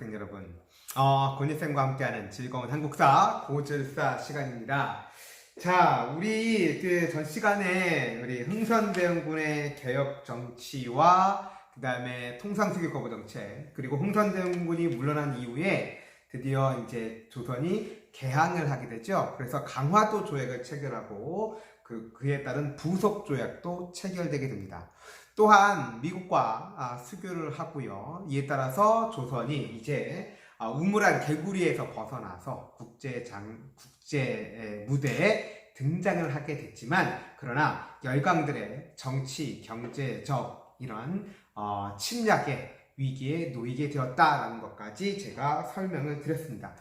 학생 여러분, 권희쌤과 함께하는 즐거운 한국사 고질사 시간입니다. 자, 우리 전 시간에 우리 흥선대원군의 개혁 정치와 그 다음에 통상수교 거부 정책, 그리고 흥선대원군이 물러난 이후에 드디어 이제 조선이 개항을 하게 되죠. 그래서 강화도 조약을 체결하고 그에 따른 부속 조약도 체결되게 됩니다. 또한 미국과 수교를 하고요. 이에 따라서 조선이 이제 우물한 개구리에서 벗어나서 국제 무대에 등장을 하게 됐지만, 그러나 열강들의 정치, 경제적 이런 침략의 위기에 놓이게 되었다라는 것까지 제가 설명을 드렸습니다.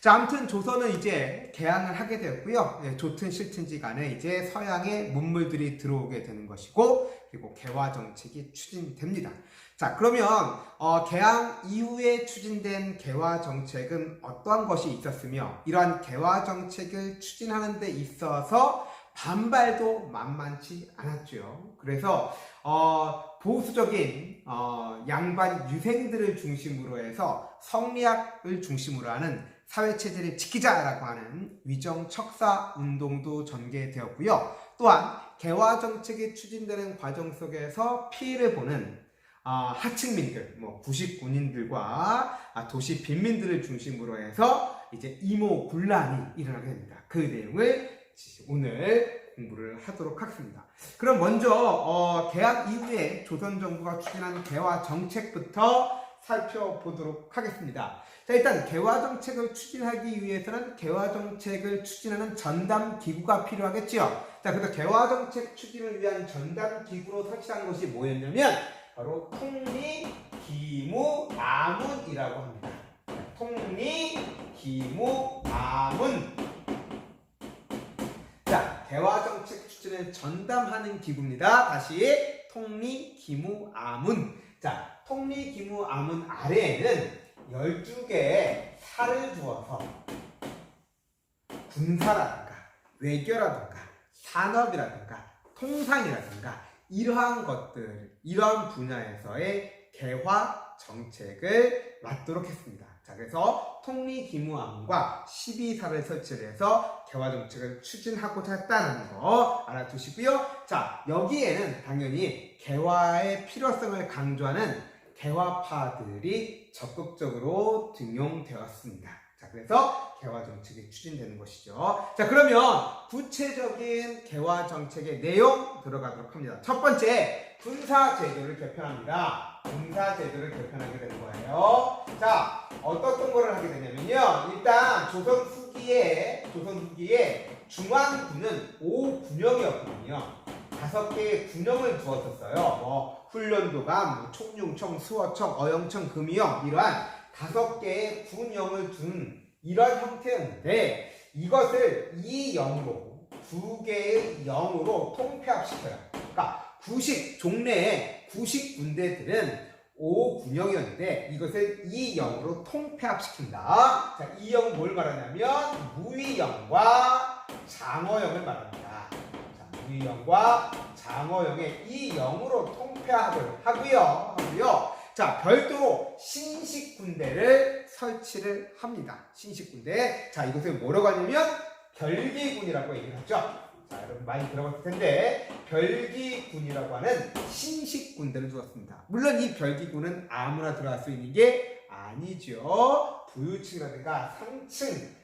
자, 아무튼 조선은 이제 개항을 하게 되었고요. 좋든 싫든지 간에 이제 서양의 문물들이 들어오게 되는 것이고, 그리고 개화 정책이 추진됩니다. 자, 그러면 개항 이후에 추진된 개화 정책은 어떠한 것이 있었으며, 이러한 개화 정책을 추진하는 데 있어서 반발도 만만치 않았죠. 그래서 보수적인 양반 유생들을 중심으로 해서 성리학을 중심으로 하는 사회체제를 지키자라고 하는 위정척사 운동도 전개되었고요. 또한 개화정책이 추진되는 과정 속에서 피해를 보는 하층민들, 구식군인들과 도시 빈민들을 중심으로 해서 이제 이모군란이 일어나게 됩니다. 그 내용을 오늘 공부를 하도록 하겠습니다. 그럼 먼저 개항 이후에 조선 정부가 추진한 개화 정책부터 살펴보도록 하겠습니다. 자, 일단 개화 정책을 추진하기 위해서는 개화 정책을 추진하는 전담 기구가 필요하겠지요. 자, 그래서 개화 정책 추진을 위한 전담 기구로 설치한 것이 뭐였냐면 바로 통리기무아문이라고 합니다. 통리기무아문. 자, 개화 정책 추진을 전담하는 기구입니다. 다시 통리기무아문. 자, 통리기무아문 아래에는 12개의 살을 두어서 군사라든가 외교라든가 산업이라든가 통상이라든가 이러한 것들, 이러한 분야에서의 개화 정책을 맡도록 했습니다. 자, 그래서 통리기무아문과 12사를 설치를 해서 개화 정책을 추진하고자 했다는 거 알아두시고요. 자, 여기에는 당연히 개화의 필요성을 강조하는 개화파들이 적극적으로 등용되었습니다. 자, 그래서 개화 정책이 추진되는 것이죠. 자, 그러면 구체적인 개화 정책의 내용 들어가도록 합니다. 첫 번째, 군사제도를 개편합니다. 군사제도를 개편하게 되는 거예요. 자, 어떤 거를 하게 되냐면요. 일단 조선 후기에 중앙군은 5군영이었거든요. 5개의 군영을 두었었어요. 훈련도감, 총융청, 수어청, 어영청, 금이영, 이러한 5개의 군영을 둔 이런 형태였는데, 이것을 2영으로 2개의 0으로 통폐합시켜요. 그러니까 종래의 구식 군대들은 5군영이었는데 이것을 2영으로 통폐합시킨다. 자, 2영은 뭘 말하냐면 무위영과 장어영을 말합니다. 자, 무위영과 장어영의 2영으로 통폐하고요. 자, 별도로 신식군대를 설치를 합니다. 신식군대. 자, 이것을 뭐라고 하냐면 별기군이라고 얘기를 하죠. 자, 여러분 많이 들어봤을 텐데 별기군이라고 하는 신식군대를 두었습니다. 물론 이 별기군은 아무나 들어갈 수 있는 게 아니죠. 부유층이라든가 상층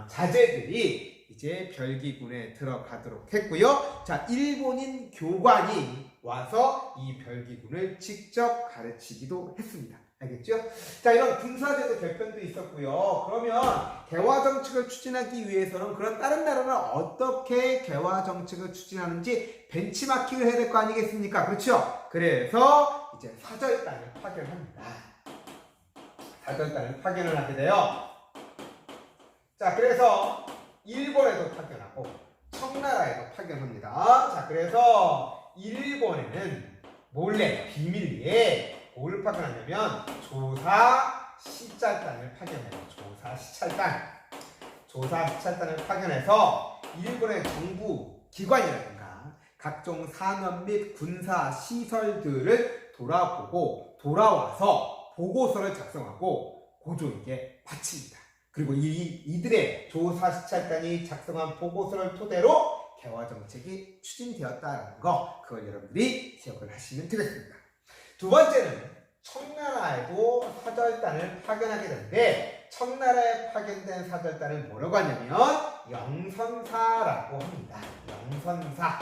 자제들이 이제 별기군에 들어가도록 했고요. 자, 일본인 교관이 와서 이 별기군을 직접 가르치기도 했습니다. 알겠죠? 자, 이런 군사제도 개편도 있었고요. 그러면 개화 정책을 추진하기 위해서는 그런 다른 나라는 어떻게 개화 정책을 추진하는지 벤치마킹을 해야 될 거 아니겠습니까? 그렇죠? 그래서 이제 사절단을 파견합니다. 사절단을 파견을 하게 돼요. 자, 그래서 일본에도 파견하고 청나라에도 파견합니다. 자, 그래서 일본에는 몰래 비밀리에 뭘 파견하냐면 조사 시찰단을 파견해요. 조사 시찰단을 파견해서 일본의 정부 기관이라든가 각종 산업 및 군사 시설들을 돌아보고 돌아와서 보고서를 작성하고 고조에게 바칩니다. 그리고 이들의 조사시찰단이 작성한 보고서를 토대로 개화정책이 추진되었다는 거, 그걸 여러분들이 기억을 하시면 되겠습니다. 두 번째는 청나라에도 사절단을 파견하게 되는데, 청나라에 파견된 사절단을 뭐라고 하냐면 영선사라고 합니다. 영선사.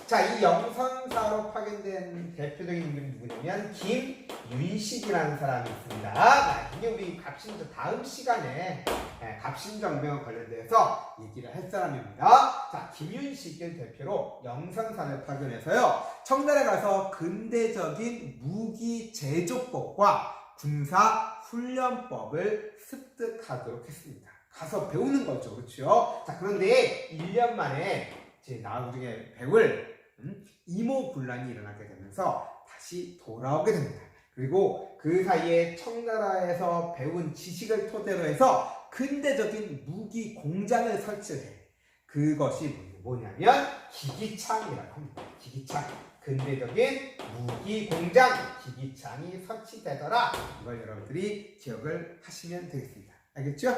자, 이 영선사로 파견된 대표적인 인물이 누구냐면 김윤식이라는 사람이 있습니다. 이게 우리 갑신정 다음 시간에 갑신정병 관련돼서 얘기를 할 사람입니다. 자, 김윤식을 대표로 영선사를 파견해서요, 청나라에 가서 근대적인 무기 제조법과 군사 훈련법을 습득하도록 했습니다. 가서 배우는 거죠. 그렇죠? 자, 그런데 1년 만에 제 나중에 배울 이모군란이 일어나게 되면서 다시 돌아오게 됩니다. 그리고 그 사이에 청나라에서 배운 지식을 토대로 해서 근대적인 무기 공장을 설치해. 그것이 뭐냐면 기기창이라고 합니다. 기기창. 근대적인 무기 공장 기기창이 설치되더라. 이걸 여러분들이 기억을 하시면 되겠습니다. 알겠죠?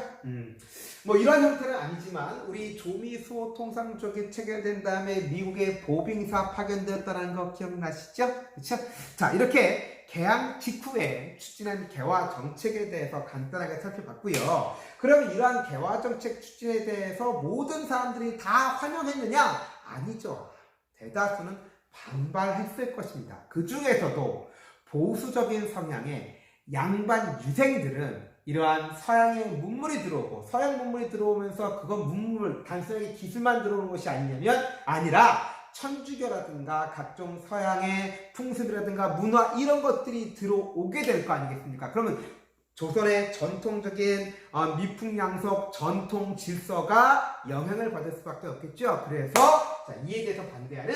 뭐 이런 형태는 아니지만 우리 조미수호 통상 쪽에 체결된 다음에 미국의 보빙사 파견되었다는 거 기억나시죠? 그렇죠? 자, 이렇게 개항 직후에 추진한 개화 정책에 대해서 간단하게 살펴봤고요. 그럼 이러한 개화 정책 추진에 대해서 모든 사람들이 다 환영했느냐? 아니죠. 대다수는 반발했을 것입니다. 그 중에서도 보수적인 성향의 양반 유생들은 이러한 서양의 문물이 들어오고, 서양 문물이 들어오면서 그건 문물, 단순하게 기술만 들어오는 것이 아니라 천주교라든가 각종 서양의 풍습이라든가 문화 이런 것들이 들어오게 될 거 아니겠습니까? 그러면 조선의 전통적인 미풍양속 전통 질서가 영향을 받을 수밖에 없겠죠. 그래서 이에 대해서 반대하는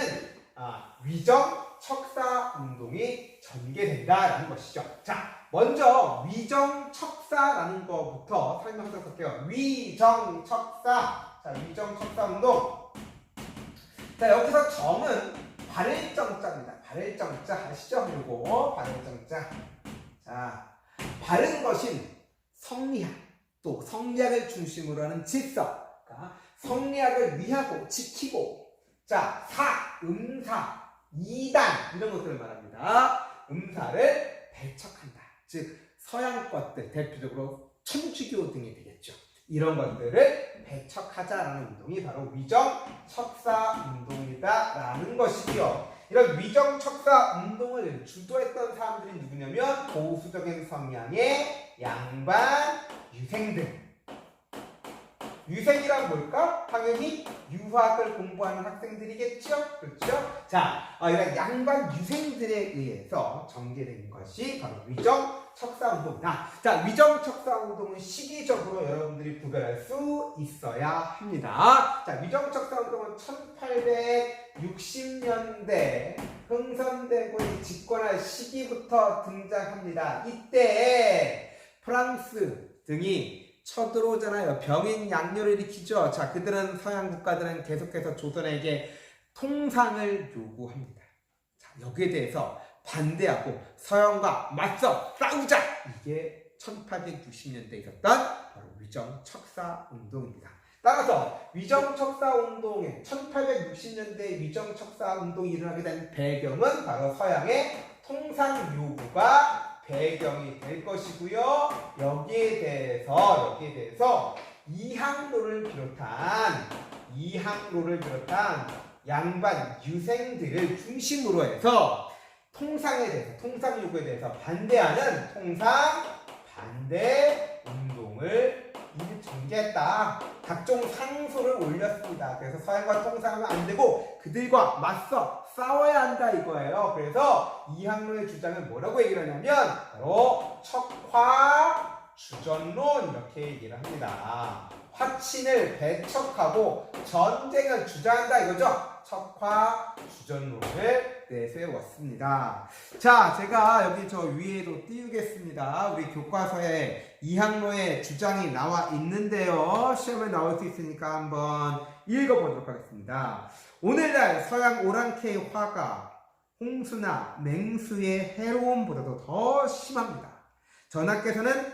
위정 척사 운동이 전개된다라는 것이죠. 자, 먼저 위정 척사라는 것부터 설명하도록 할게요. 위정 척사. 자, 위정 척사 운동. 자, 여기서 정은 발정자입니다. 발정자 아시죠? 요거 발정자. 자, 바른 것인 성리학, 또 성리학을 중심으로 하는 질서. 그러니까 성리학을 위하고 지키고, 자, 음사, 이단 이런 것들을 말합니다. 음사를 배척한다. 즉 서양 것들, 대표적으로 천주교 등이 되겠죠. 이런 것들을 배척하자라는 운동이 바로 위정 척사 운동이다라는 것이고요. 이런 위정 척사 운동을 주도했던 사람들이 누구냐면 보수적인 성향의 양반 유생들. 유생이란 뭘까? 당연히 유학을 공부하는 학생들이겠죠? 그렇죠? 자, 이런 양반 유생들에 의해서 전개된 것이 바로 위정 척사 운동이다. 자, 위정 척사 운동은 시기적으로 여러분들이 구별할 수 있어야 합니다. 자, 위정 척사 운동은 1860년대 흥선대군이 집권할 시기부터 등장합니다. 이때 프랑스 등이 쳐들어오잖아요. 병인 양요를 일으키죠. 자, 그들은 서양 국가들은 계속해서 조선에게 통상을 요구합니다. 자, 여기에 대해서 반대하고 서양과 맞서 싸우자. 이게 1860년대에 있었던 바로 위정 척사 운동입니다. 따라서 위정 척사 운동에 1860년대 위정 척사 운동이 일어나게 된 배경은 바로 서양의 통상 요구가 배경이 될 것이고요. 여기에 대해서 이항로를 비롯한 양반 유생들을 중심으로 해서 통상에 대해서, 통상 요구에 대해서 반대하는 통상 반대 운동을 전개했다. 각종 상소를 올렸습니다. 그래서 서양과 통상하면 안 되고 그들과 맞서 싸워야 한다 이거예요. 그래서 이항로의 주장을 뭐라고 얘기를 하냐면 바로 척화 주전론 이렇게 얘기를 합니다. 화친을 배척하고 전쟁을 주장한다 이거죠. 척화 주전론을 내세웠습니다. 자, 제가 여기 저 위에도 띄우겠습니다. 우리 교과서에 이항로의 주장이 나와 있는데요. 시험에 나올 수 있으니까 한번 읽어보도록 하겠습니다. 오늘날 서양 오랑캐의 화가 홍수나 맹수의 해로움보다도 더 심합니다. 전하께서는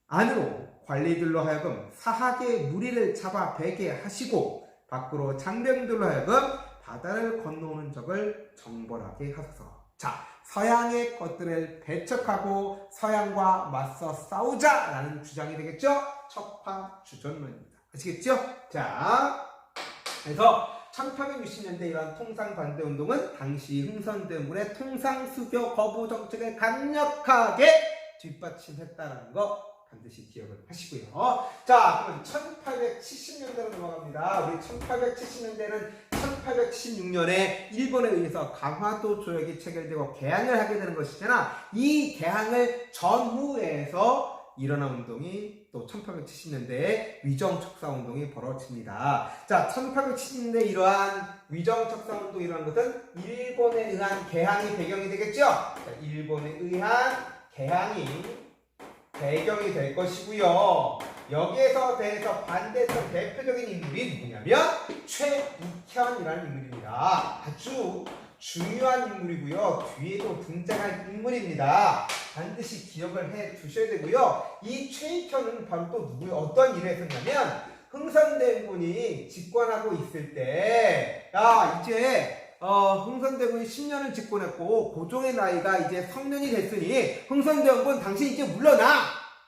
안으로 관리들로 하여금 사학의 무리를 잡아 배게 하시고 밖으로 장병들로 하여금 바다를 건너오는 적을 정벌하게 하소서. 자, 서양의 것들을 배척하고 서양과 맞서 싸우자라는 주장이 되겠죠? 척파주전론입니다. 아시겠죠? 자, 그래서 1860년대 이러한 통상반대운동은 당시 흥선대원군의 통상수교 거부 정책을 강력하게 뒷받침했다는 거 반드시 기억을 하시고요. 자, 그럼 1870년대로 넘어갑니다. 우리 1870년대는 1876년에 일본에 의해서 강화도 조약이 체결되고 개항을 하게 되는 것이잖아. 이 개항을 전후해서 일어난 운동이 또 1870년대에 위정척사운동이 벌어집니다. 자, 1870년대 이러한 위정척사운동이 일어난 것은 일본에 의한 개항이 배경이 되겠죠? 자, 일본에 의한 개항이 배경이 될 것이고요. 여기에서 대해서 반대했던 대표적인 인물이 누구냐면 최익현이라는 인물입니다. 아주 중요한 인물이고요. 뒤에도 등장할 인물입니다. 반드시 기억을 해 두셔야 되고요. 이 최익현은 바로 또 누구예요? 어떤 일을 했었냐면 흥선대군이 집권하고 있을 때 이제 흥선대군이 10년을 집권했고 고종의 나이가 이제 성년이 됐으니 흥선대원군 당신 이제 물러나!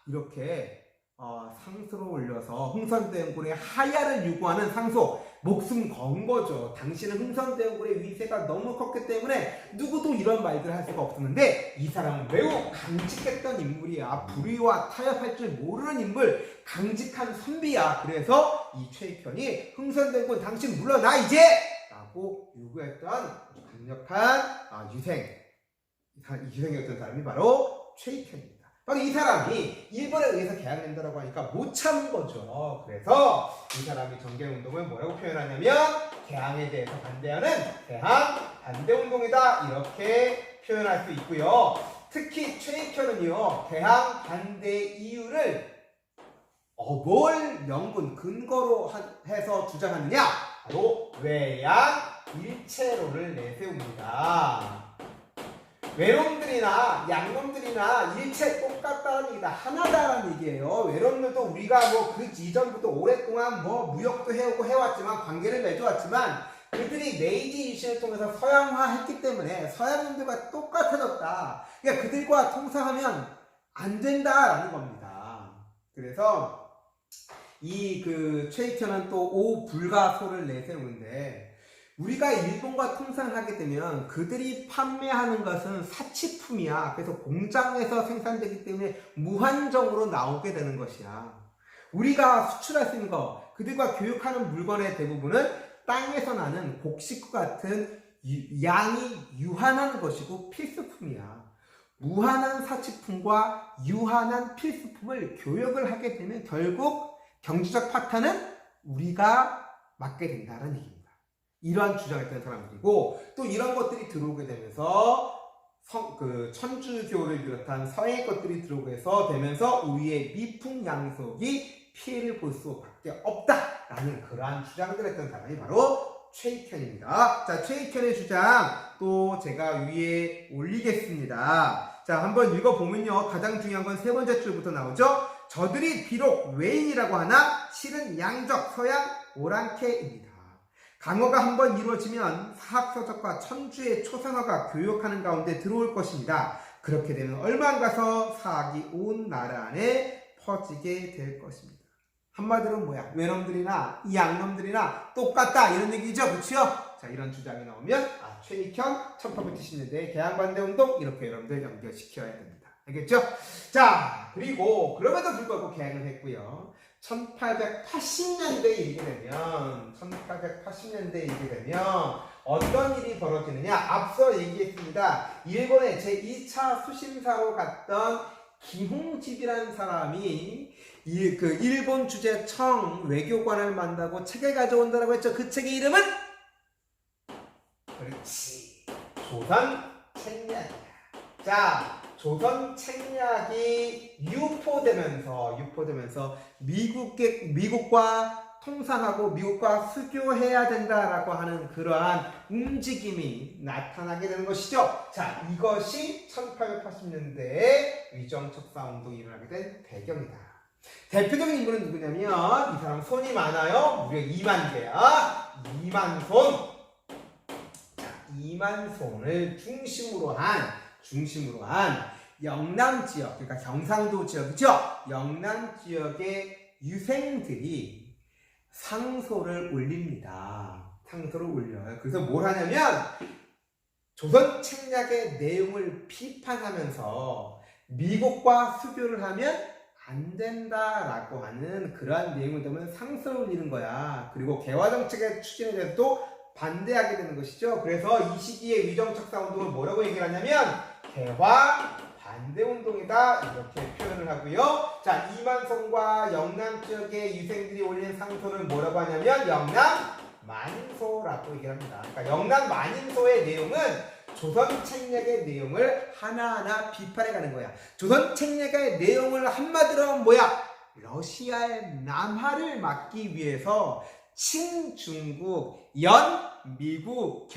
이렇게 상소를 올려서 흥선대원군의 하야를 요구하는 상소, 목숨 건 거죠. 당신은 흥선대원군의 위세가 너무 컸기 때문에 누구도 이런 말들을 할 수가 없었는데 이 사람은 매우 강직했던 인물이야. 불의와 타협할 줄 모르는 인물, 강직한 선비야. 그래서 이 최익현이 흥선대원군 당신 물러나 이제! 라고 요구했던 강력한 유생이었던 사람이 바로 최익현입니다. 바로 이 사람이 일본에 의해서 개항된다라고 하니까 못 참은 거죠. 그래서 이 사람이 정개운동을 뭐라고 표현하냐면 개항에 대해서 반대하는 개항 반대운동이다 이렇게 표현할 수 있고요. 특히 최익현은요 개항 반대 이유를 뭘 명분 근거로 해서 주장하느냐 바로 외양 일체론을 내세웁니다. 외놈들이나 양놈들이나 일체 똑같다는 얘기다. 하나다라는 얘기예요. 외놈들도 우리가 그 이전부터 오랫동안 무역도 해오고 해왔지만 관계를 맺어왔지만 그들이 메이지 유신을 통해서 서양화했기 때문에 서양놈들과 똑같아졌다. 그러니까 그들과 통상하면 안 된다라는 겁니다. 그래서 이 최익현은 또 오불가소를 내세우는데 우리가 일본과 통상을 하게 되면 그들이 판매하는 것은 사치품이야. 그래서 공장에서 생산되기 때문에 무한정으로 나오게 되는 것이야. 우리가 수출할 수 있는 거, 그들과 교육하는 물건의 대부분은 땅에서 나는 곡식과 같은 양이 유한한 것이고 필수품이야. 무한한 사치품과 유한한 필수품을 교역을 하게 되면 결국 경제적 파탄은 우리가 맡게 된다는 얘기입니다. 이러한 주장을 했던 사람들이고 또 이런 것들이 들어오게 되면서 천주교를 비롯한 서양의 것들이 들어오게 되면서 우리의 미풍양속이 피해를 볼 수밖에 없다라는 그러한 주장들을 했던 사람이 바로 최익현입니다. 자, 최익현의 주장 또 제가 위에 올리겠습니다. 자, 한번 읽어보면요. 가장 중요한 건 세 번째 줄부터 나오죠. 저들이 비록 외인이라고 하나 실은 양적 서양 오랑캐입니다. 강화가 한번 이루어지면 사학서적과 천주의 초상화가 교역하는 가운데 들어올 것입니다. 그렇게 되면 얼마 안 가서 사학이 온 나라 안에 퍼지게 될 것입니다. 한마디로 뭐야? 외놈들이나 이 양놈들이나 똑같다 이런 얘기죠. 그렇죠? 자, 이런 주장이 나오면 최익현 1870년대 개항반대운동 이렇게 여러분들 연결시켜야 됩니다. 알겠죠? 자, 그리고 그럼에도 불구하고 개항을 했고요. 1880년대에 이르게 되면 어떤 일이 벌어지느냐? 앞서 얘기했습니다. 일본의 제2차 수심사로 갔던 김홍집이라는 사람이 일본 주재청 외교관을 만나고 책을 가져온다고 했죠. 그 책의 이름은? 그렇지. 조선책략이야. 자, 조선책략이 유포되면서 미국과 통상하고 미국과 수교해야 된다라고 하는 그러한 움직임이 나타나게 되는 것이죠. 자, 이것이 1880년대에 위정척사운동이 일어나게 된 배경이다. 대표적인 인물은 누구냐면 이 사람 손이 많아요. 무려 2만 개야. 2만 손. 자, 2만 손을 중심으로 한 영남 지역, 그러니까 경상도 지역이죠. 영남 지역의 유생들이 상소를 올립니다. 상소를 올려요. 그래서 뭘 하냐면 조선 책략의 내용을 비판하면서 미국과 수교를 하면 안 된다라고 하는 그러한 내용을 보면 상소를 올리는 거야. 그리고 개화정책의 추진에 대해서도 반대하게 되는 것이죠. 그래서 이 시기에 위정척사 운동을 뭐라고 얘기를 하냐면 개화 반대운동이다 이렇게 표현을 하고요. 자, 이만성과 영남 지역의 유생들이 올린 상소를 뭐라고 하냐면 영남 만인소라고 얘기를 합니다. 그러니까 영남 만인소의 내용은 조선 책략의 내용을 하나하나 비판해가는 거야. 조선 책략의 내용을 한마디로 뭐야? 러시아의 남하를 막기 위해서 친중국, 미국,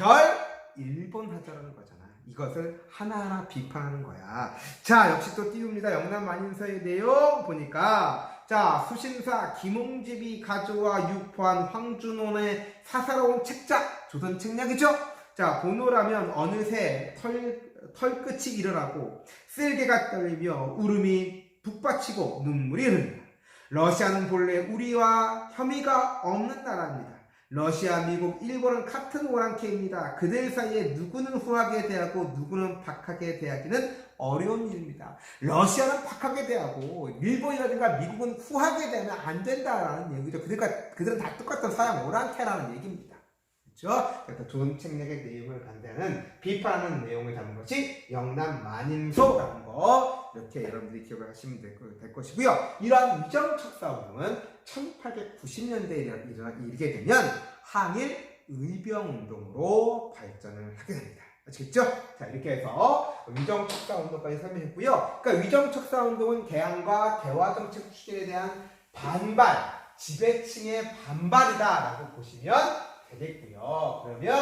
일본 하자라는 거잖아. 이것을 하나하나 비판하는 거야. 자, 역시 또 띄웁니다. 영남 만인서의 내용 보니까 자, 수신사 김홍집이 가져와 유포한 황준원의 사사로운 책작, 조선 책략이죠. 자, 본호라면 어느새 털끝이 일어나고 쓸개가 떨리며 울음이 북받치고 눈물이 흐릅니다. 러시아는 본래 우리와 혐의가 없는 나라입니다. 러시아, 미국, 일본은 같은 오랑캐입니다. 그들 사이에 누구는 후하게 대하고 누구는 박하게 대하기는 어려운 일입니다. 러시아는 박하게 대하고 일본이라든가 미국은 후하게 대하면 안 된다라는 얘기죠. 그들은 다 똑같은 서양 오랑캐라는 얘기입니다. 그렇죠? 그래서 조선 책략의 내용을 반대하는 비판하는 내용을 담은 것이 영남 만인소라는 거 이렇게 여러분들이 기억을 하시면 될 것이고요. 이러한 위정척사 운동은 1890년대에 이르게 되면 항일 의병운동으로 발전을 하게 됩니다. 아시겠죠? 자, 이렇게 해서 위정척사 운동까지 설명했고요. 그러니까 위정척사 운동은 개항과 개화정책 추진에 대한 반발, 지배층의 반발이다라고 보시면 되겠고요. 그러면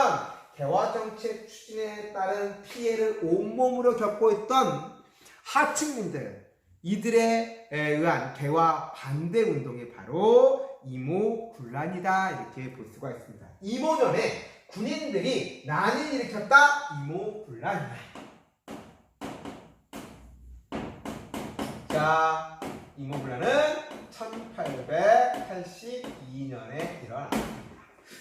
개화정책 추진에 따른 피해를 온몸으로 겪고 있던 하층민들, 이들에 의한 개화 반대 운동이 바로 이모군란이다 이렇게 볼 수가 있습니다. 이모년에 군인들이 난을 일으켰다. 이모군란이다. 자, 이모군란은 1882년에 일어났습니다.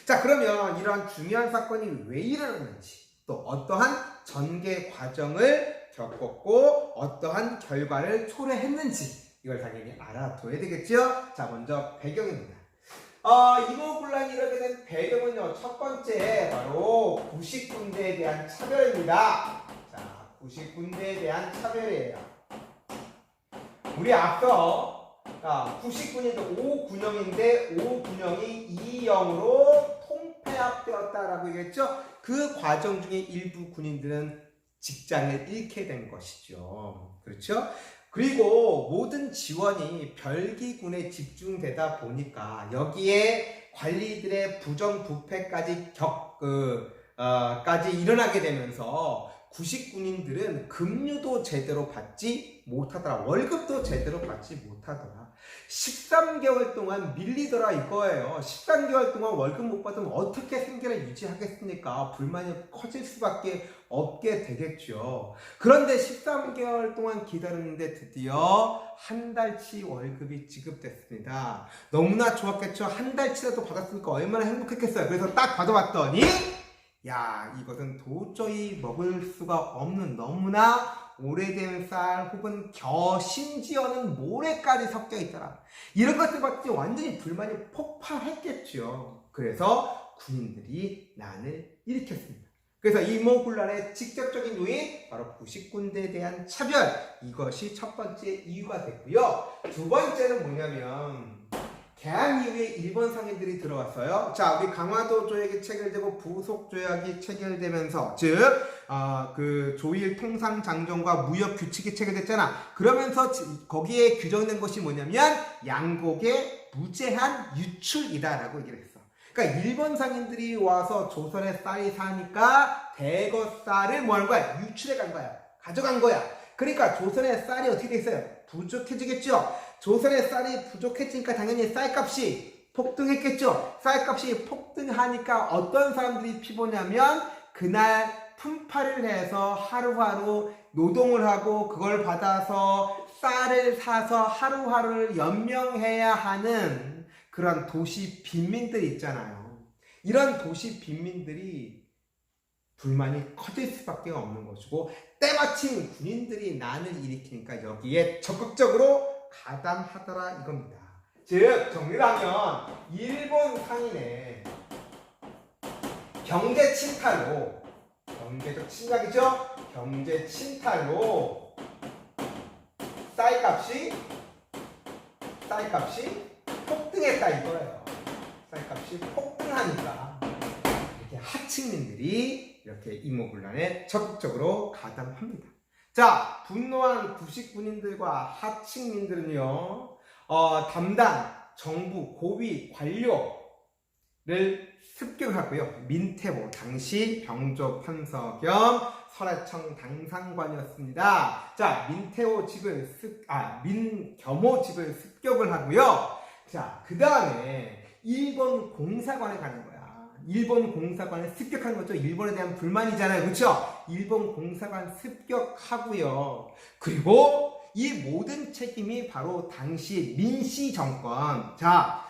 자, 그러면 이러한 중요한 사건이 왜 일어났는지, 또 어떠한 전개 과정을 겪었고 어떠한 결과를 초래했는지 이걸 당연히 알아둬야 되겠죠. 자, 먼저 배경입니다. 이모군란이 일어나게 된 배경은요, 첫 번째 바로 구식군대에 대한 차별입니다. 자, 구식군대에 대한 차별이에요. 우리 앞서 구식군이 5군영인데 5군영이 2영으로 통폐합되었다라고 얘기했죠. 그 과정 중에 일부 군인들은 직장을 잃게 된 것이죠. 그렇죠? 그리고 모든 지원이 별기군에 집중되다 보니까 여기에 관리들의 부정부패까지 까지 일어나게 되면서 구식군인들은 급료도 제대로 받지 못하더라. 월급도 제대로 받지 못하더라. 13개월 동안 밀리더라 이거예요. 13개월 동안 월급 못 받으면 어떻게 생계를 유지하겠습니까? 불만이 커질 수밖에 없게 되겠죠. 그런데 13개월 동안 기다렸는데 드디어 한 달치 월급이 지급됐습니다. 너무나 좋았겠죠. 한 달치라도 받았으니까 얼마나 행복했겠어요. 그래서 딱 받아봤더니 야, 이것은 도저히 먹을 수가 없는 너무나 오래된 쌀 혹은 심지어는 모래까지 섞여 있더라. 이런 것들 봤더니 완전히 불만이 폭발했겠죠. 그래서 군인들이 난을 일으켰습니다. 그래서 이모군란의 직접적인 요인, 바로 구식군대에 대한 차별, 이것이 첫 번째 이유가 됐고요. 두 번째는 뭐냐면 개항 이후에 일본 상인들이 들어왔어요. 자, 우리 강화도 조약이 체결되고 부속 조약이 체결되면서, 즉, 그 조일 통상 장정과 무역 규칙이 체결됐잖아. 그러면서 거기에 규정된 것이 뭐냐면 양곡의 무제한 유출이다라고 얘기를 했어. 그러니까 일본 상인들이 와서 조선에 쌀이 사니까 대거 쌀을 뭐 하는 거야? 유출해 간 거야. 가져간 거야. 그러니까 조선의 쌀이 어떻게 돼 있어요? 부족해지겠죠. 조선의 쌀이 부족해지니까 당연히 쌀값이 폭등했겠죠. 쌀값이 폭등하니까 어떤 사람들이 피보냐면 그날 품팔이를 해서 하루하루 노동을 하고 그걸 받아서 쌀을 사서 하루하루를 연명해야 하는 그런 도시 빈민들이 있잖아요. 이런 도시 빈민들이 불만이 커질 수밖에 없는 것이고 때마침 군인들이 난을 일으키니까 여기에 적극적으로 가담하더라 이겁니다. 즉 정리를 하면 일본 상인의 경제 침탈로, 경제적 침략이죠. 경제 침탈로 쌀값이 폭등했다 이거예요. 쌀값이 폭등하니까 이렇게 하층민들이 이렇게 이모군란에 적극적으로 가담합니다. 자, 분노한 구식군인들과 하층민들은요, 담당 정부 고위 관료를 습격하고요. 민태보 당시 병조 판서 겸 설해청 당상관이었습니다. 자, 민태호 집을 민겸호 집을 습격을 하고요. 자, 그 다음에 일본 공사관에 가는 거야. 일본 공사관을 습격하는 거죠. 일본에 대한 불만이잖아요. 그렇죠? 일본 공사관 습격하고요. 그리고 이 모든 책임이 바로 당시 민씨 정권. 자,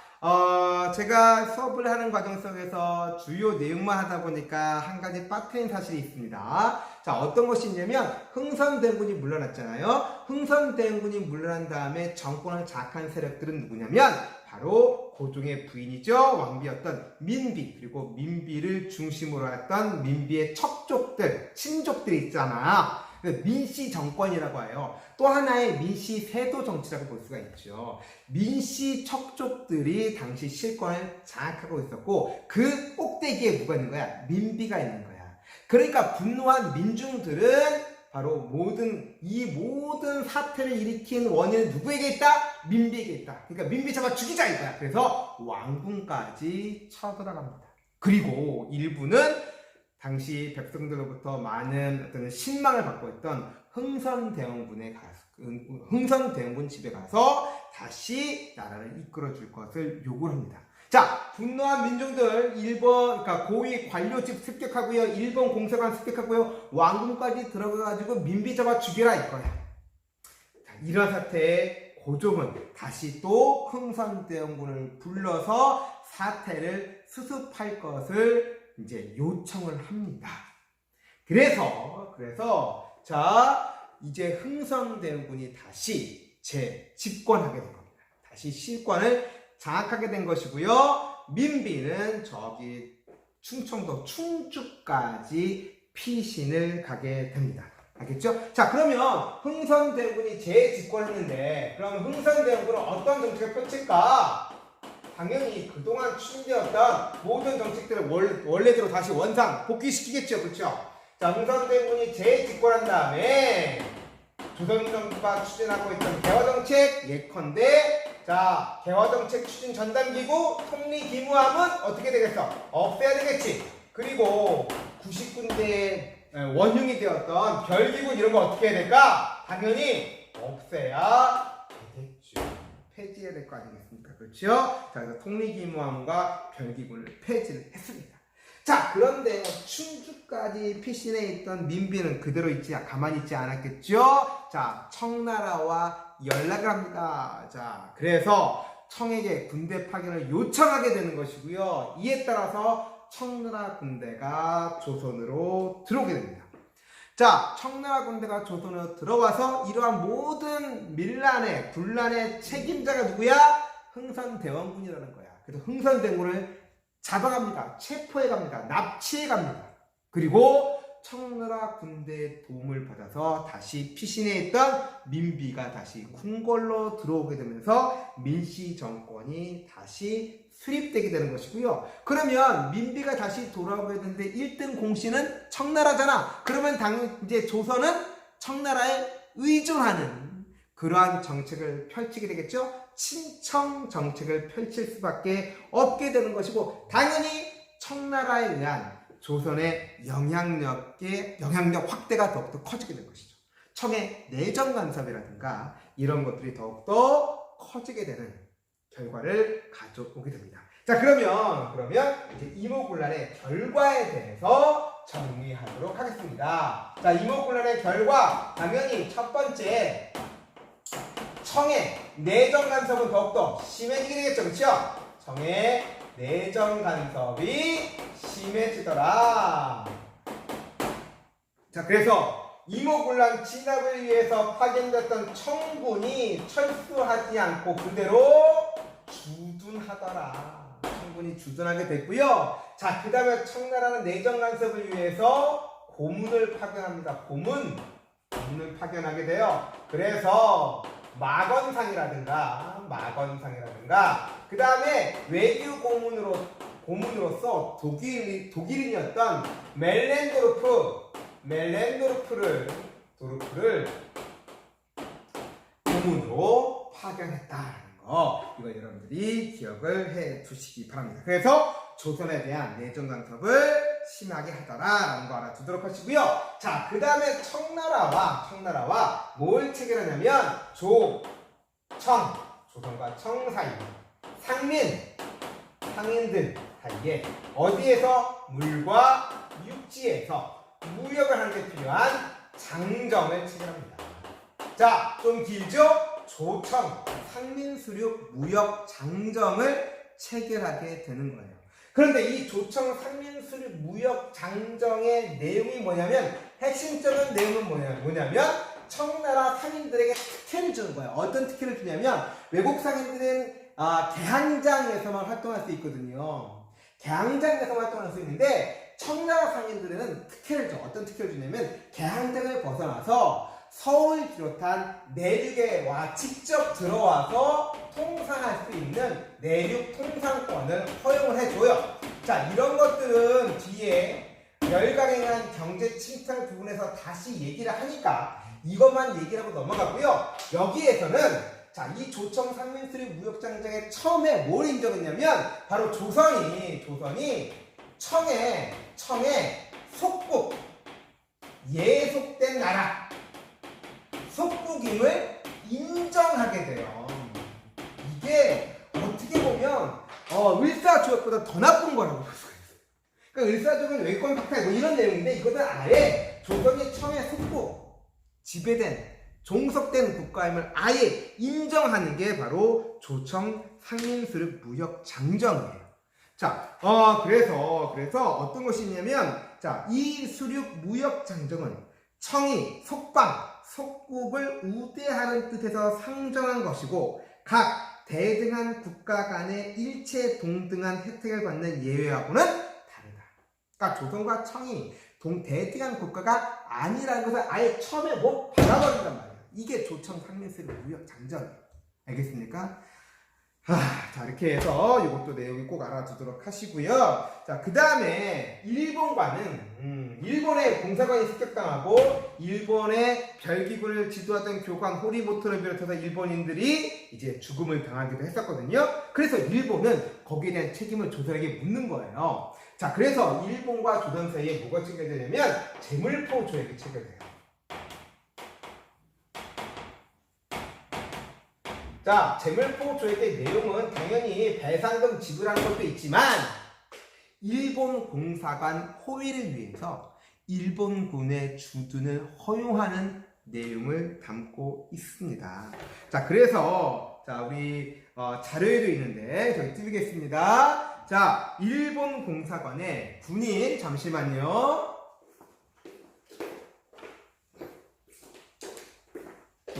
제가 수업을 하는 과정 속에서 주요 내용만 하다 보니까 한 가지 빠뜨린 사실이 있습니다. 자, 어떤 것이 있냐면 흥선대원군이 물러났잖아요. 흥선대원군이 물러난 다음에 정권을 장악한 세력들은 누구냐면 바로 고종의 부인이죠. 왕비였던 민비, 그리고 민비를 중심으로 했던 민비의 척족들, 친족들이 있잖아. 민씨 정권이라고 해요. 또 하나의 민씨 세도 정치라고 볼 수가 있죠. 민씨 척족들이 당시 실권을 장악하고 있었고 그 꼭대기에 누가 있는 거야? 민비가 있는 거야. 그러니까 분노한 민중들은 바로 이 모든 사태를 일으킨 원인은 누구에게 있다? 민비에게 있다. 그러니까 민비 잡아 죽이자 이거야. 그래서 왕궁까지 쳐들어갑니다. 그리고 일부는 당시 백성들로부터 많은 어떤 신망을 받고 있던 흥선대원군 집에 가서 다시 나라를 이끌어줄 것을 요구를 합니다. 자, 분노한 민중들 그러니까 고위 관료집 습격하고요, 일본 공사관 습격하고요, 왕궁까지 들어가가지고 민비 잡아 죽여라 이거야. 자, 이런 사태에 고종은 다시 또 흥선대원군을 불러서 사태를 수습할 것을 이제 요청을 합니다. 그래서 자, 이제 흥선대원군이 다시 집권하게 된 겁니다. 다시 실권을 장악하게 된 것이고요. 민비는 저기 충청도 충주까지 피신을 가게 됩니다. 알겠죠? 자, 그러면 흥선대원군이 재집권했는데 그럼 흥선대원군은 어떤 정책을 펼칠까? 당연히 그동안 추진되었던 모든 정책들을 원래대로 다시 원상 복귀시키겠죠. 그렇죠? 자, 흥선대원군이 재집권한 다음에 조선정부가 추진하고 있던 개화정책 예컨대 자, 개화정책 추진 전담기구 통리기무함은 어떻게 되겠어? 없애야 되겠지. 그리고 99군대의 원흉이 되었던 별기군 이런 거 어떻게 해야 될까? 당연히 없애야 되겠죠. 폐지해야 될 거 아니겠습니까? 그렇죠? 자, 그래서 통리기무함과 별기군을 폐지를 했습니다. 자, 그런데 충주까지 피신해 있던 민비는 그대로 가만히 있지 않았겠죠? 자, 청나라와 연락을 합니다. 자, 그래서 청에게 군대 파견을 요청하게 되는 것이고요. 이에 따라서 청나라 군대가 조선으로 들어오게 됩니다. 자, 청나라 군대가 조선으로 들어와서 이러한 모든 분란의 책임자가 누구야? 흥선대원군이라는 거야. 그래서 흥선대원군을 잡아갑니다. 체포해갑니다. 납치해갑니다. 그리고 청나라 군대의 도움을 받아서 다시 피신해 있던 민비가 다시 궁궐로 들어오게 되면서 민씨 정권이 다시 수립되게 되는 것이고요. 그러면 민비가 다시 돌아오게 되는데 1등 공신은 청나라잖아. 그러면 이제 조선은 청나라에 의존하는 그러한 정책을 펼치게 되겠죠. 친청 정책을 펼칠 수밖에 없게 되는 것이고 당연히 청나라에 의한 조선의 영향력 확대가 더욱더 커지게 된 것이죠. 청의 내정 간섭이라든가 이런 것들이 더욱더 커지게 되는 결과를 가져오게 됩니다. 자, 그러면 이제 이모군란의 결과에 대해서 정리하도록 하겠습니다. 자, 이모군란의 결과, 당연히 첫 번째, 청의 내정 간섭은 더욱더 심해지게 되겠죠. 그렇죠? 청의 내정 간섭이 심해지더라. 자, 그래서 이모군란 진압을 위해서 파견됐던 청군이 철수하지 않고 그대로 주둔하더라. 청군이 주둔하게 됐고요. 자, 그 다음에 청나라는 내정 간섭을 위해서 고문을 파견합니다. 고문을 파견하게 돼요. 그래서 마건상이라든가 그 다음에 외교 고문으로서 독일인이었던 멜렌도르프를 고문으로 파견했다는 거, 이거 여러분들이 기억을 해 두시기 바랍니다. 그래서 조선에 대한 내정 간섭을 심하게 하더라라는 거 알아두도록 하시고요. 자, 그 다음에 청나라와 뭘 체결하냐면 조선과 청 사이, 상민들 사이에 어디에서? 물과 육지에서 무역을 하는 데 필요한 장정을 체결합니다. 자, 좀 길죠? 조청, 상민수륙 무역 장정을 체결하게 되는 거예요. 그런데 이 조청 상민수륙 무역 장정의 내용이 뭐냐면, 핵심적인 내용은 뭐냐면 청나라 상인들에게 특혜를 주는 거예요. 어떤 특혜를 주냐면, 외국 상인들은 개항장에서만 활동할 수 있거든요. 개항장에서만 활동할 수 있는데 청나라 상인들에는 특혜를 줘. 어떤 특혜를 주냐면, 개항장을 벗어나서 서울 비롯한 내륙에 직접 들어와서 통상할 수 있는 내륙 통상권을 허용을 해줘요. 자, 이런 것들은 뒤에 열강에 대한 경제 침탈 부분에서 다시 얘기를 하니까 이것만 얘기를 하고 넘어가고요. 여기에서는 자, 이 조청 상민수륙 무역장정에 처음에 뭘 인정했냐면, 바로 조선이 청의 속국, 예속된 나라, 속국임을 인정하게 돼요. 이게 어떻게 보면 을사조약보다 더 나쁜 거라고 볼 수가 있어요. 그러니까 을사조약은 외권 박탈 이런 내용인데, 이것은 아예 조선이 청의 속국, 지배된, 종속된 국가임을 아예 인정하는 게 바로 조청 상민수륙 무역 장정이에요. 자, 그래서 어떤 것이 있냐면, 자, 이 수륙 무역 장정은 청이 속국을 우대하는 뜻에서 상정한 것이고, 각 대등한 국가 간의 일체 동등한 혜택을 받는 예외하고는 다르다. 그러니까 조선과 청이 대등한 국가가 아니라는 것을 아예 처음에 받아버린단 말이에요. 이게 조청 상민수륙 무역 장정이에요. 알겠습니까? 자, 이렇게 해서 이것도 내용이 꼭 알아두도록 하시고요. 자, 그 다음에 일본과는 일본의 공사관이 습격당하고 일본의 별기군을 지도하던 교관 호리모토를 비롯해서 일본인들이 이제 죽음을 당하기도 했었거든요. 그래서 일본은 거기에 대한 책임을 조선에게 묻는 거예요. 자, 그래서 일본과 조선 사이에 뭐가 체결되냐면 제물포 조약이 체결돼요. 자, 제물포 조약의 내용은 당연히 배상금 지불하는 것도 있지만, 일본 공사관 호위를 위해서 일본군의 주둔을 허용하는 내용을 담고 있습니다. 자, 그래서 우리 자료에도 있는데 저기 띄우겠습니다. 자, 일본 공사관의 군인, 잠시만요.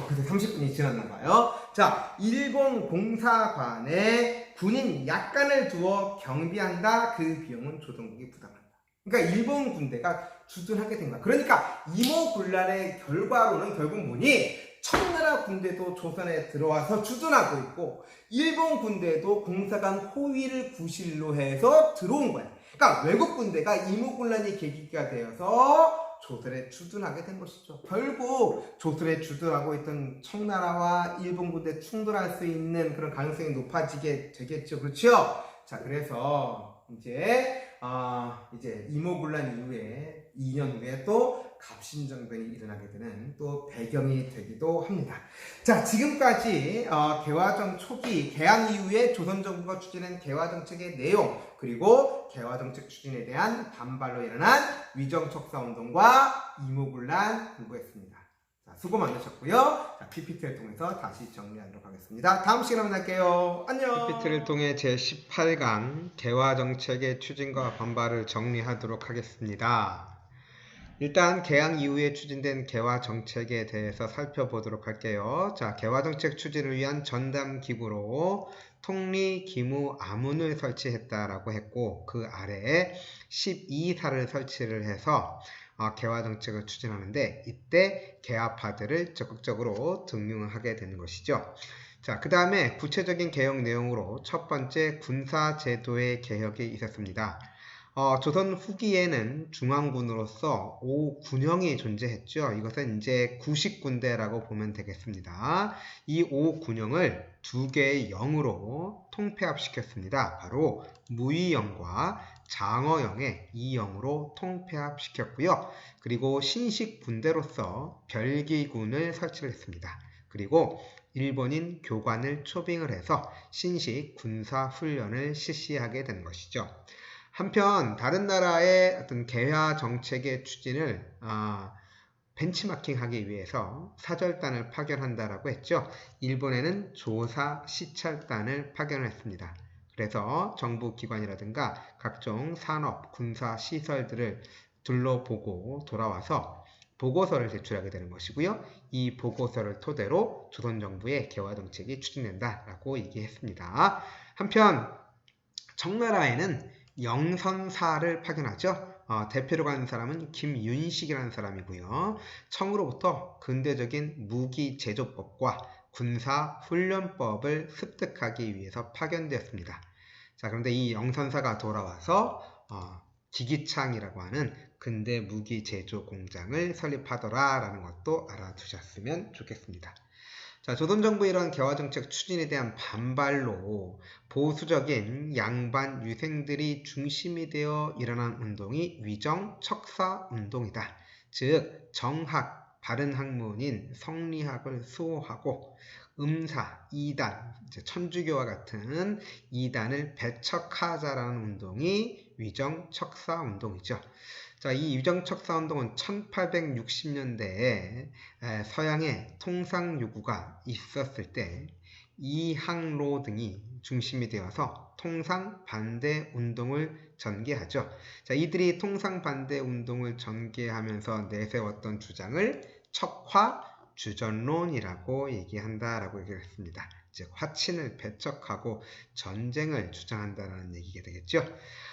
그래서 30분이 지났나봐요. 자, 일본 공사관에 군인 약관을 두어 경비한다. 그 비용은 조선국이 부담한다. 그러니까 일본 군대가 주둔하게 된 거야. 그러니까 이모군란의 결과로는 결국 뭐니? 청나라 군대도 조선에 들어와서 주둔하고 있고, 일본 군대도 공사관 호위를 구실로 해서 들어온 거야. 그러니까 외국 군대가 이모군란이 계기가 되어서 조선에 주둔하게 된 것이죠. 결국 조선에 주둔하고 있던 청나라와 일본 군대 충돌할 수 있는 그런 가능성이 높아지게 되겠죠. 그렇죠? 자, 그래서 이제 이제 이모군란 이후에 2년 후에 또 갑신정변이 일어나게 되는 또 배경이 되기도 합니다. 자, 지금까지 개화정 초기 개항 이후에 조선 정부가 추진한 개화정책의 내용, 그리고 개화정책 추진에 대한 반발로 일어난 위정척사운동과 이모군란 공부했습니다. 자, 수고 많으셨고요. 자, PPT를 통해서 다시 정리하도록 하겠습니다. 다음 시간에 만날게요. 안녕. PPT를 통해 제18강 개화정책의 추진과 반발을 정리하도록 하겠습니다. 일단 개항 이후에 추진된 개화정책에 대해서 살펴보도록 할게요. 자, 개화정책 추진을 위한 전담기구로 통리기무아문을 설치했다라고 했고, 그 아래에 12사를 설치를 해서 개화정책을 추진하는데, 이때 개화파들을 적극적으로 등용을 하게 되는 것이죠. 자, 그 다음에 구체적인 개혁 내용으로 첫 번째 군사제도의 개혁이 있었습니다. 조선 후기에는 중앙군으로서 5군형이 존재했죠. 이것은 이제 구식군대라고 보면 되겠습니다. 이 5군형을 두 개의 영으로 통폐합시켰습니다. 바로 무의영과 장어영의 2영으로 통폐합시켰고요. 그리고 신식군대로서 별기군을 설치를 했습니다. 그리고 일본인 교관을 초빙을 해서 신식 군사훈련을 실시하게 된 것이죠. 한편 다른 나라의 어떤 개화 정책의 추진을 벤치마킹하기 위해서 사절단을 파견한다라고 했죠. 일본에는 조사 시찰단을 파견을 했습니다. 그래서 정부 기관이라든가 각종 산업, 군사 시설들을 둘러보고 돌아와서 보고서를 제출하게 되는 것이고요. 이 보고서를 토대로 조선 정부의 개화 정책이 추진된다라고 얘기했습니다. 한편 청나라에는 영선사를 파견하죠. 대표로 가는 사람은 김윤식이라는 사람이고요. 청으로부터 근대적인 무기 제조법과 군사 훈련법을 습득하기 위해서 파견되었습니다. 자, 그런데 이 영선사가 돌아와서 기기창이라고 하는 근대 무기 제조 공장을 설립하더라라는 것도 알아두셨으면 좋겠습니다. 자, 조선정부의 이런 개화정책 추진에 대한 반발로 보수적인 양반 유생들이 중심이 되어 일어난 운동이 위정척사운동이다. 즉 정학, 바른 학문인 성리학을 수호하고 음사, 이단, 천주교와 같은 이단을 배척하자라는 운동이 위정척사운동이죠. 자, 이 위정척사운동은 1860년대에 서양의 통상 요구가 있었을 때 이항로 등이 중심이 되어서 통상 반대 운동을 전개하죠. 자, 이들이 통상 반대 운동을 전개하면서 내세웠던 주장을 척화 주전론이라고 얘기한다라고 얘기했습니다. 즉 화친을 배척하고 전쟁을 주장한다는 얘기가 되겠죠.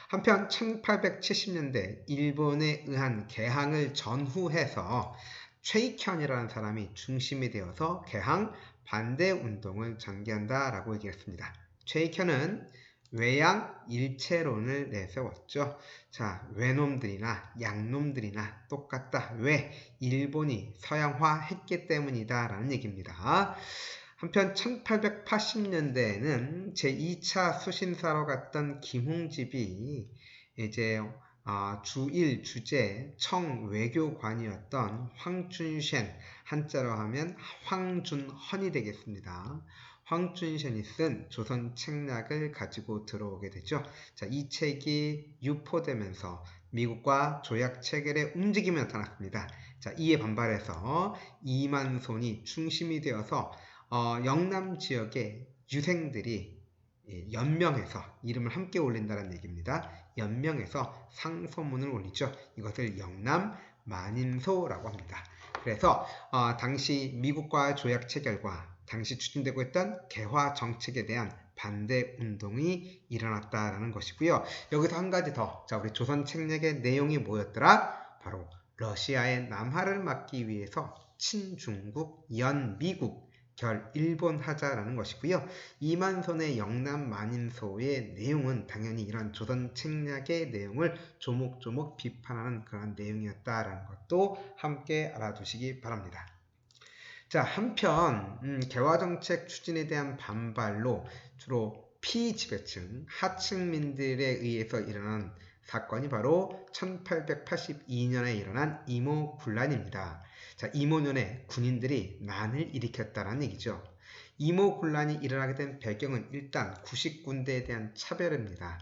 한편 1870년대 일본에 의한 개항을 전후해서 최익현이라는 사람이 중심이 되어서 개항 반대 운동을 전개한다라고 얘기했습니다. 최익현은 외양 일체론을 내세웠죠. 자, 외놈들이나 양놈들이나 똑같다. 왜? 일본이 서양화했기 때문이다 라는 얘기입니다. 한편 1880년대에는 제2차 수신사로 갔던 김홍집이 이제 주1 주재 청외교관이었던 황준셴, 한자로 하면 황준헌이 되겠습니다. 황준셴이 쓴 조선 책략을 가지고 들어오게 되죠. 자, 이 책이 유포되면서 미국과 조약 체결의 움직임이 나타났습니다. 자, 이에 반발해서 이만손이 중심이 되어서 영남 지역의 유생들이 연명해서 이름을 함께 올린다는 얘기입니다. 연명해서 상소문을 올리죠. 이것을 영남 만인소라고 합니다. 그래서 당시 미국과 조약 체결과 당시 추진되고 있던 개화 정책에 대한 반대 운동이 일어났다라는 것이고요. 여기서 한 가지 더. 자, 우리 조선 책략의 내용이 뭐였더라? 바로 러시아의 남하를 막기 위해서 친중국, 연미국, 결 일본 하자라는 것이고요. 이만손의 영남 만인소의 내용은 당연히 이런 조선 책략의 내용을 조목조목 비판하는 그런 내용이었다라는 것도 함께 알아두시기 바랍니다. 자, 한편 개화정책 추진에 대한 반발로 주로 피지배층, 하층민들에 의해서 일어난 사건이 바로 1882년에 일어난 이모군란입니다. 자, 이모년에 군인들이 난을 일으켰다는 얘기죠. 이모군란이 일어나게 된 배경은 일단 구식군대에 대한 차별입니다.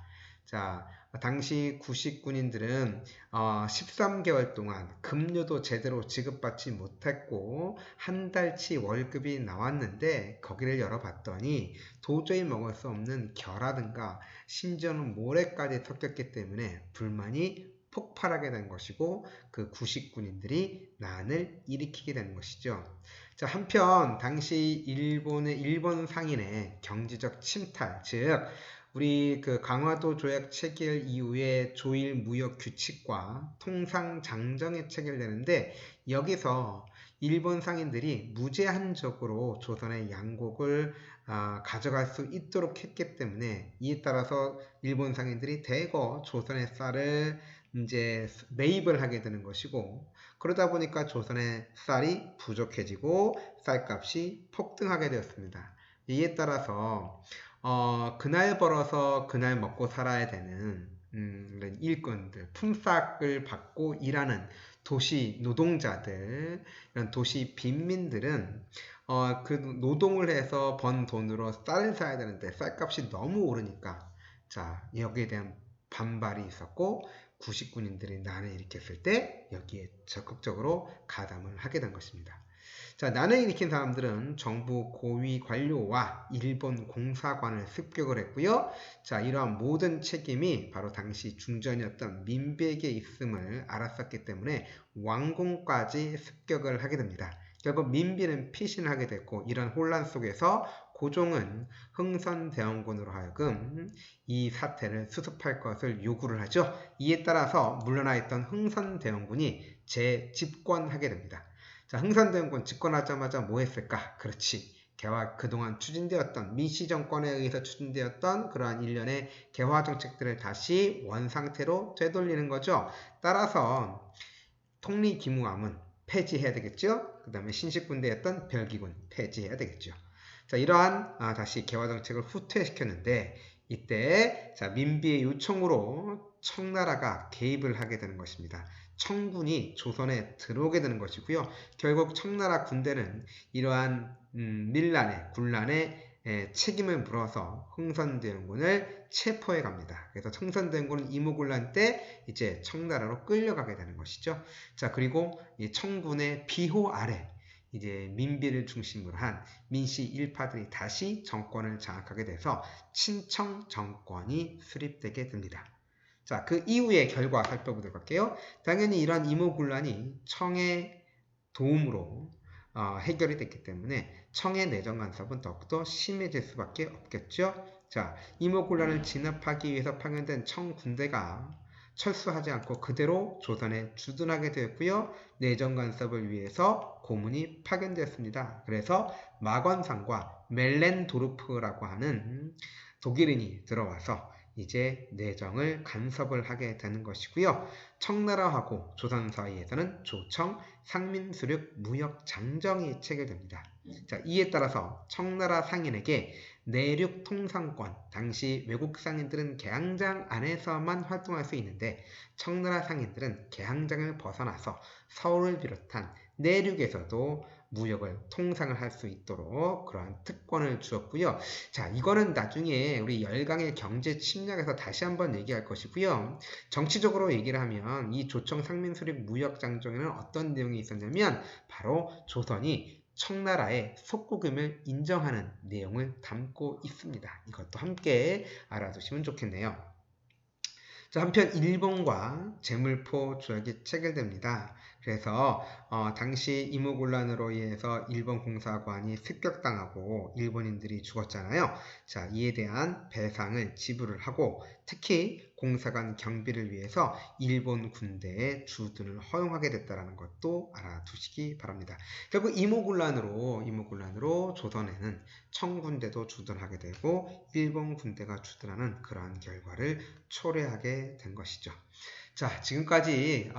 자, 당시 구식군인들은 13개월 동안 급료도 제대로 지급받지 못했고 한 달치 월급이 나왔는데 거기를 열어봤더니 도저히 먹을 수 없는 겨라든가 심지어는 모래까지 섞였기 때문에 불만이 폭발하게 된 것이고 그 구식군인들이 난을 일으키게 된 것이죠. 자, 한편 당시 일본 상인의 경제적 침탈, 즉 우리 그 강화도 조약 체결 이후에 조일 무역 규칙과 통상 장정이 체결되는데 여기서 일본 상인들이 무제한적으로 조선의 양곡을 가져갈 수 있도록 했기 때문에 이에 따라서 일본 상인들이 대거 조선의 쌀을 이제 매입을 하게 되는 것이고 그러다 보니까 조선의 쌀이 부족해지고 쌀값이 폭등하게 되었습니다. 이에 따라서 그날 벌어서 그날 먹고 살아야 되는 이런 일꾼들, 품삯을 받고 일하는 도시 노동자들, 이런 도시 빈민들은 그 노동을 해서 번 돈으로 쌀을 사야 되는데 쌀값이 너무 오르니까 자, 여기에 대한 반발이 있었고 구식군인들이 난을 일으켰을 때 여기에 적극적으로 가담을 하게 된 것입니다. 자, 난을 일으킨 사람들은 정부 고위 관료와 일본 공사관을 습격을 했고요. 자, 이러한 모든 책임이 바로 당시 중전이었던 민비에게 있음을 알았었기 때문에 왕궁까지 습격을 하게 됩니다. 결국 민비는 피신을 하게 됐고 이런 혼란 속에서 고종은 흥선대원군으로 하여금 이 사태를 수습할 것을 요구를 하죠. 이에 따라서 물러나 있던 흥선대원군이 재집권하게 됩니다. 자, 흥선대원군 집권하자마자 뭐 했을까? 그렇지. 그동안 추진되었던 민씨 정권에 의해서 추진되었던 그러한 일련의 개화 정책들을 다시 원상태로 되돌리는 거죠. 따라서 통리기무함은 폐지해야 되겠죠. 그 다음에 신식군대였던 별기군 폐지해야 되겠죠. 자, 이러한 다시 개화 정책을 후퇴시켰는데 이때 자, 민비의 요청으로 청나라가 개입을 하게 되는 것입니다. 청군이 조선에 들어오게 되는 것이고요. 결국 청나라 군대는 이러한 군란에 책임을 물어서 흥선대원군을 체포해 갑니다. 그래서 흥선대원군은 이모군란 때 이제 청나라로 끌려가게 되는 것이죠. 자, 그리고 이 청군의 비호 아래 이제 민비를 중심으로 한 민씨 일파들이 다시 정권을 장악하게 돼서 친청 정권이 수립되게 됩니다. 자, 그 이후의 결과 살펴보도록 할게요. 당연히 이러한 이모군란이 청의 도움으로 해결이 됐기 때문에 청의 내정 간섭은 더욱더 심해질 수밖에 없겠죠. 자, 이모군란을 진압하기 위해서 파견된 청 군대가 철수하지 않고 그대로 조선에 주둔하게 되었고요. 내정 간섭을 위해서 고문이 파견되었습니다. 그래서 마건상과 멜렌도르프라고 하는 독일인이 들어와서 이제 내정을 간섭을 하게 되는 것이고요. 청나라하고 조선 사이에서는 조청 상민수륙 무역 장정이 체결됩니다. 자, 이에 따라서 청나라 상인에게 내륙 통상권, 당시 외국 상인들은 개항장 안에서만 활동할 수 있는데 청나라 상인들은 개항장을 벗어나서 서울을 비롯한 내륙에서도 무역을 통상을 할 수 있도록 그러한 특권을 주었고요. 자, 이거는 나중에 우리 열강의 경제 침략에서 다시 한번 얘기할 것이고요. 정치적으로 얘기를 하면 이 조청 상민수립 무역 장정에는 어떤 내용이 있었냐면 바로 조선이 청나라의 속국임을 인정하는 내용을 담고 있습니다. 이것도 함께 알아두시면 좋겠네요. 자, 한편 일본과 제물포 조약이 체결됩니다. 그래서 당시 이모군란으로 인해서 일본 공사관이 습격당하고 일본인들이 죽었잖아요. 자, 이에 대한 배상을 지불을 하고 특히 공사관 경비를 위해서 일본 군대의 주둔을 허용하게 됐다는 것도 알아두시기 바랍니다. 결국 이모군란으로 조선에는 청군대도 주둔하게 되고 일본 군대가 주둔하는 그러한 결과를 초래하게 된 것이죠. 자, 지금까지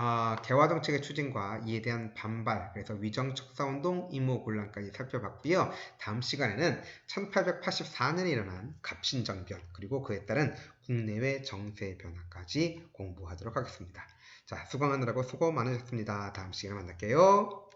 개화정책의 추진과 이에 대한 반발, 그래서 위정척사운동, 임오곤란까지 살펴봤고요. 다음 시간에는 1884년에 일어난 갑신정변, 그리고 그에 따른 국내외 정세 변화까지 공부하도록 하겠습니다. 자, 수강하느라고 수고 많으셨습니다. 다음 시간에 만날게요.